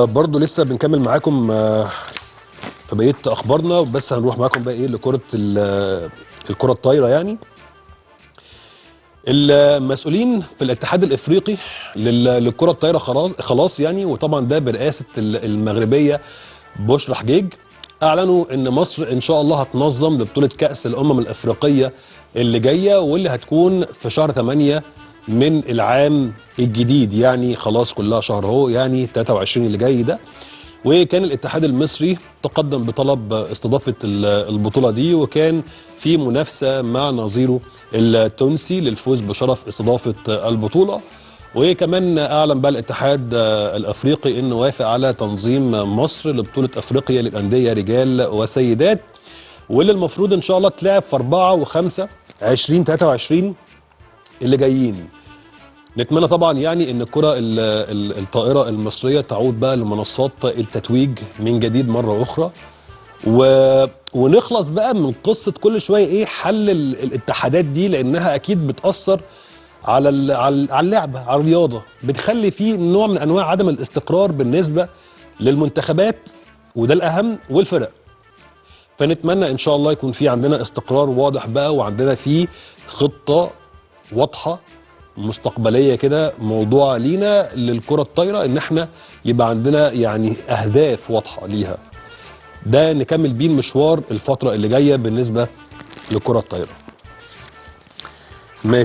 برضو لسه بنكمل معاكم في بقيه اخبارنا، بس هنروح معاكم بقى ايه لكره الكره الطايره. يعني المسؤولين في الاتحاد الافريقي للكره الطايره خلاص يعني، وطبعا ده برئاسه المغربيه بشرى حجيج، اعلنوا ان مصر ان شاء الله هتنظم لبطوله كاس الامم الافريقيه اللي جايه، واللي هتكون في شهر 8 من العام الجديد. يعني خلاص كلها شهر اهو، يعني 23 اللي جاي ده. وكان الاتحاد المصري تقدم بطلب استضافه البطوله دي، وكان في منافسه مع نظيره التونسي للفوز بشرف استضافه البطوله. وكمان اعلن بقى الاتحاد الافريقي انه وافق على تنظيم مصر لبطوله افريقيا للانديه رجال وسيدات، واللي المفروض ان شاء الله تلعب في 4 و5 2023 اللي جايين. نتمنى طبعا يعني ان الكره الطائره المصريه تعود بقى لمنصات التتويج من جديد مره اخرى، ونخلص بقى من قصه كل شويه ايه حل الاتحادات دي، لانها اكيد بتاثر على على اللعبه، على الرياضه، بتخلي فيه نوع من انواع عدم الاستقرار بالنسبه للمنتخبات، وده الاهم، والفرق. فنتمنى ان شاء الله يكون في عندنا استقرار واضح بقى، وعندنا في خطه واضحه مستقبليه كده موضوع لينا للكره الطايره، ان احنا يبقى عندنا يعني اهداف واضحه ليها، ده نكمل بيه المشوار الفتره اللي جايه بالنسبه للكره الطايره. ماشي.